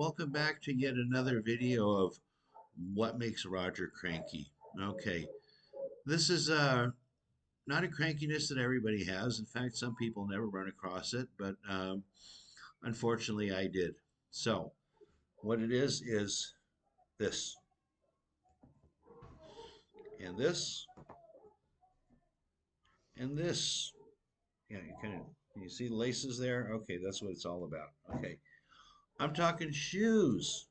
welcome back to yet another video of what makes Roger cranky. Okay, this is not a crankiness that everybody has. In fact, some people never run across it, but unfortunately I did. So, what it is this and this and this. Yeah, you kind of can you see the laces there? Okay, that's what it's all about. Okay, I'm talking shoes.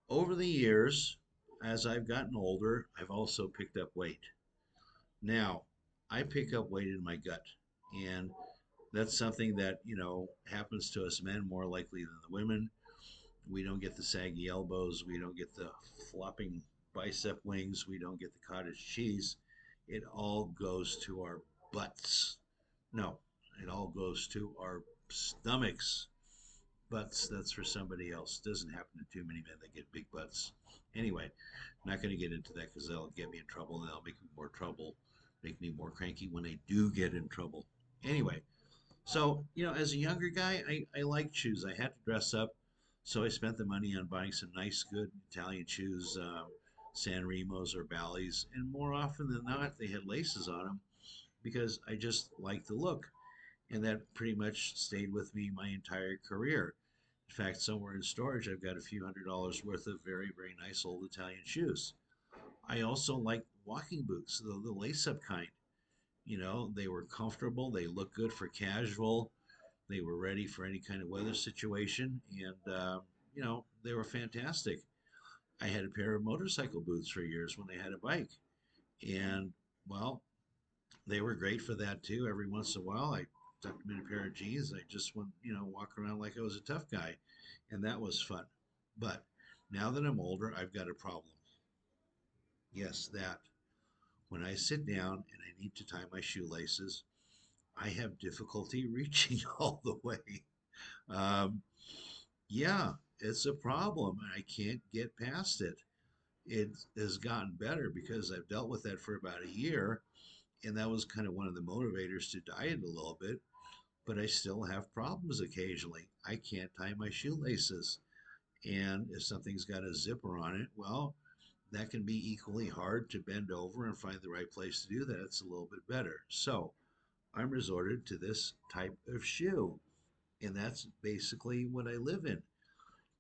Over the years, as I've gotten older, I've also picked up weight. Now, I pick up weight in my gut, and that's something that, happens to us men more likely than the women. We don't get the saggy elbows, we don't get the flopping bicep wings, we don't get the cottage cheese. It all goes to our butts. No, it all goes to our stomachs. Butts, that's for somebody else. Doesn't happen to too many men that get big butts. Anyway, I'm not going to get into that because they'll get me in trouble and they'll make me more trouble, make me more cranky when they do get in trouble. Anyway, so, as a younger guy, I liked shoes. I had to dress up. So I spent the money on buying some nice, good Italian shoes, San Remos or Bally's. And more often than not, they had laces on them because I just liked the look. And that pretty much stayed with me my entire career. In fact, somewhere in storage, I've got a few $100s worth of very, very nice old Italian shoes. I also like walking boots, the lace up kind. They were comfortable, they looked good for casual, they were ready for any kind of weather situation, and, they were fantastic. I had a pair of motorcycle boots for years when they had a bike. And, well, they were great for that too. Every once in a while, I tucked them in a pair of jeans. I just went, walk around like I was a tough guy, and that was fun. But now that I'm older, I've got a problem. Yes, that when I sit down and I need to tie my shoelaces, I have difficulty reaching all the way. Um, yeah, it's a problem. I can't get past it. It has gotten better because I've dealt with that for about a year, and that was kind of one of the motivators to diet a little bit. But I still have problems occasionally. I can't tie my shoelaces. And if something's got a zipper on it, well, that can be equally hard to bend over and find the right place to do that. It's a little bit better. So I'm resorted to this type of shoe. And that's basically what I live in.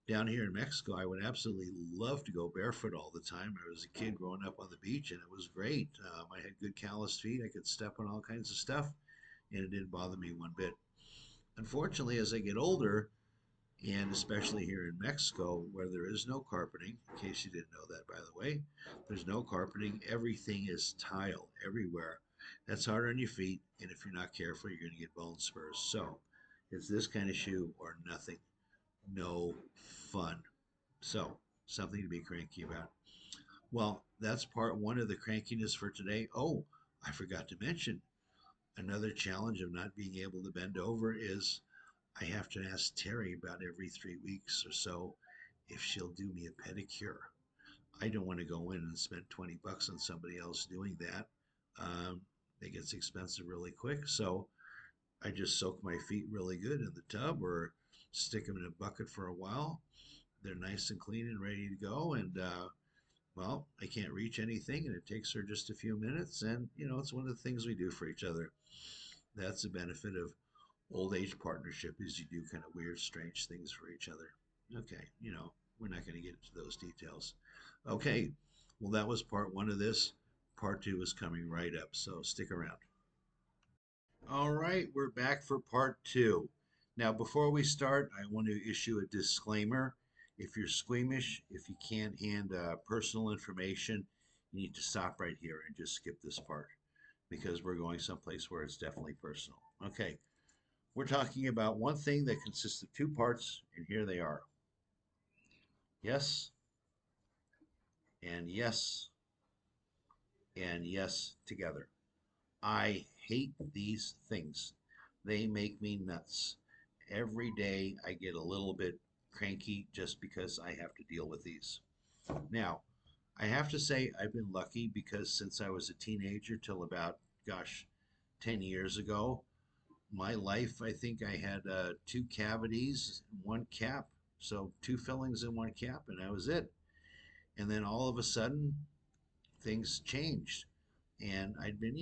Down here in Mexico, I would absolutely love to go barefoot all the time. I was a kid growing up on the beach, and it was great. I had good calloused feet. I could step on all kinds of stuff, and it didn't bother me one bit. Unfortunately, as I get older, and especially here in Mexico, where there is no carpeting, in case you didn't know that, by the way, there's no carpeting. Everything is tile everywhere. That's hard on your feet, and if you're not careful, you're going to get bone spurs. So it's this kind of shoe or nothing. No fun. So, something to be cranky about. Well, that's part one of the crankiness for today. Oh, I forgot to mention another challenge of not being able to bend over is I have to ask Terry about every 3 weeks or so if she'll do me a pedicure. I don't want to go in and spend 20 bucks on somebody else doing that. It gets expensive really quick. So I just soak my feet really good in the tub or stick them in a bucket for a while. They're nice and clean and ready to go. And, well, I can't reach anything and it takes her just a few minutes. And, it's one of the things we do for each other. That's the benefit of old age partnership is you do kind of weird, strange things for each other. Okay, we're not going to get into those details. Okay, well, that was part one of this. Part two is coming right up, so stick around. All right, we're back for part two. Now, before we start, I want to issue a disclaimer. If you're squeamish, if you can't handle personal information, you need to stop right here and just skip this part because we're going someplace where it's definitely personal. Okay, we're talking about one thing that consists of two parts, and here they are. Yes, and yes, and yes together. I hate these things. They make me nuts. Every day I get a little bit cranky just because I have to deal with these. Now, I have to say I've been lucky because since I was a teenager till about, gosh, 10 years ago, my life, I think I had two cavities, one cap. So 2 fillings in 1 cap, and that was it. And then all of a sudden, things changed. And I'd been,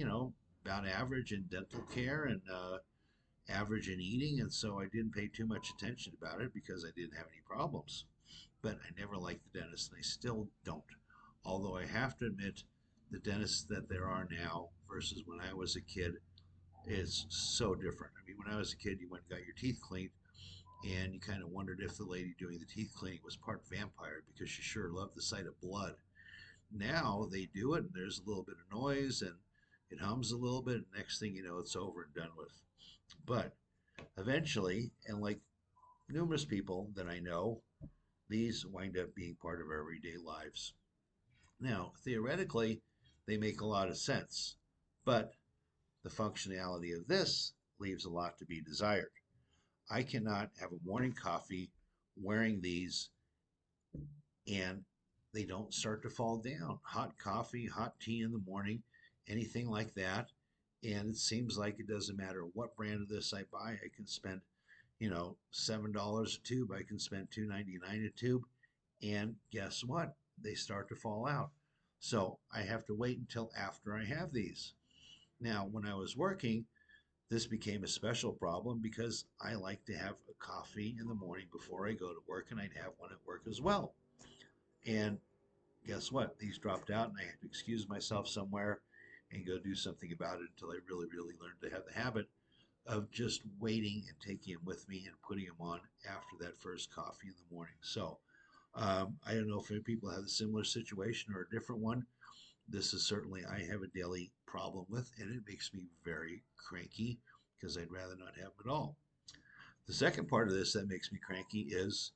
about average in dental care and average in eating. And so I didn't pay too much attention about it because I didn't have any problems. But I never liked the dentist, and I still don't. Although I have to admit, the dentists that there are now versus when I was a kid is so different. I mean, when I was a kid, you went and got your teeth cleaned, and you kind of wondered if the lady doing the teeth cleaning was part vampire because she sure loved the sight of blood. Now they do it, and there's a little bit of noise, and it hums a little bit. And next thing you know, it's over and done with. But eventually, and like numerous people that I know, these wind up being part of our everyday lives. Now, theoretically, they make a lot of sense, but the functionality of this leaves a lot to be desired. I cannot have a morning coffee wearing these and they don't start to fall down. Hot coffee, hot tea in the morning, anything like that. And it seems like it doesn't matter what brand of this I buy, I can spend, $7 a tube, I can spend $2.99 a tube. And guess what? They start to fall out. So I have to wait until after I have these. Now, when I was working, this became a special problem because I like to have a coffee in the morning before I go to work, and I'd have one at work as well. And guess what? These dropped out, and I had to excuse myself somewhere and go do something about it until I really, really learned to have the habit of just waiting and taking them with me and putting them on after that first coffee in the morning. So I don't know if people have a similar situation or a different one. This is certainly I have a daily problem with, and it makes me very cranky because I'd rather not have them at all. The second part of this that makes me cranky is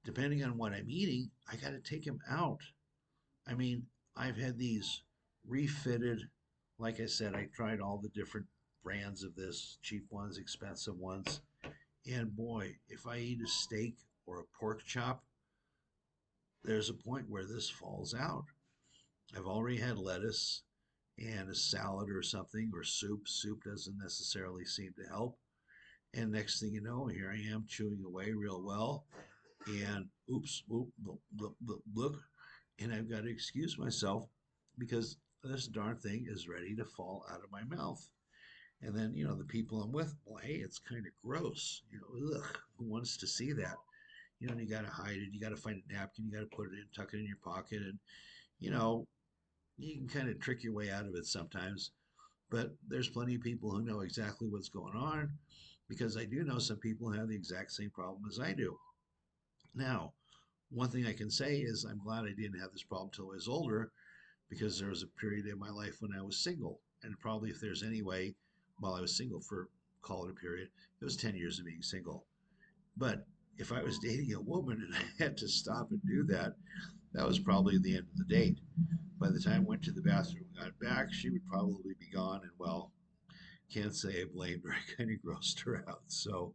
depending on what I'm eating, I got to take them out. I mean, I've had these refitted. Like I said, I tried all the different brands of this, cheap ones, expensive ones. And boy, if I eat a steak or a pork chop, there's a point where this falls out. I've already had lettuce and a salad or something or soup. Soup doesn't necessarily seem to help. And next thing you know, here I am chewing away real well. And oops, whoop, look, and I've got to excuse myself because this darn thing is ready to fall out of my mouth. And then, the people I'm with, well, hey, it's kind of gross. Ugh, who wants to see that? And you got to hide it. You got to find a napkin. You got to put it in, tuck it in your pocket. And, you know, you can kind of trick your way out of it sometimes. But there's plenty of people who know exactly what's going on because I do know some people have the exact same problem as I do. Now, one thing I can say is I'm glad I didn't have this problem until I was older because there was a period in my life when I was single. And probably if there's any way, while I was single for, call it a period, it was 10 years of being single. But if I was dating a woman and I had to stop and do that, that was probably the end of the date. By the time I went to the bathroom and got back, she would probably be gone. And well, can't say I blamed her. I kind of grossed her out. So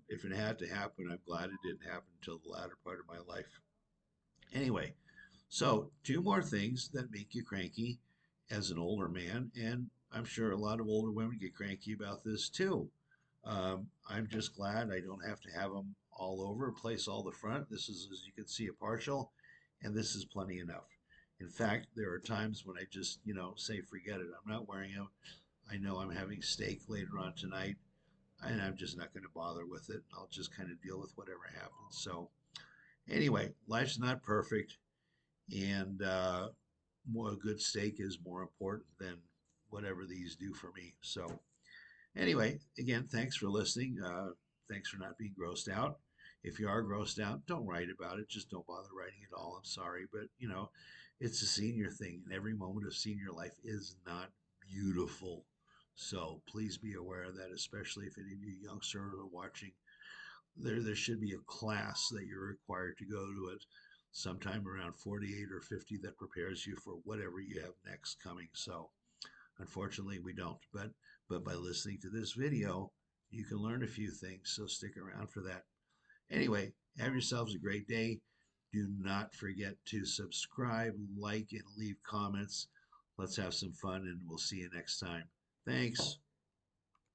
if it had to happen, I'm glad it didn't happen until the latter part of my life. Anyway, so 2 more things that make you cranky as an older man, and I'm sure a lot of older women get cranky about this too. I'm just glad I don't have to have them all over, place all the front. This is, as you can see, a partial, and this is plenty enough. In fact, there are times when I just, say, forget it. I'm not wearing them. I know I'm having steak later on tonight, and I'm just not going to bother with it. I'll just kind of deal with whatever happens. So, anyway, life's not perfect, and more a good steak is more important than whatever these do for me. So, anyway, again, thanks for listening. Thanks for not being grossed out. If you are grossed out, don't write about it. Just don't bother writing at all. I'm sorry, but it's a senior thing, and every moment of senior life is not beautiful. So please be aware of that, especially if any of you youngsters are watching. There should be a class that you're required to go to it sometime around 48 or 50 that prepares you for whatever you have next coming. So unfortunately, we don't. But by listening to this video, you can learn a few things. So stick around for that. Anyway, have yourselves a great day. Do not forget to subscribe, like, and leave comments. Let's have some fun, and we'll see you next time. Thanks.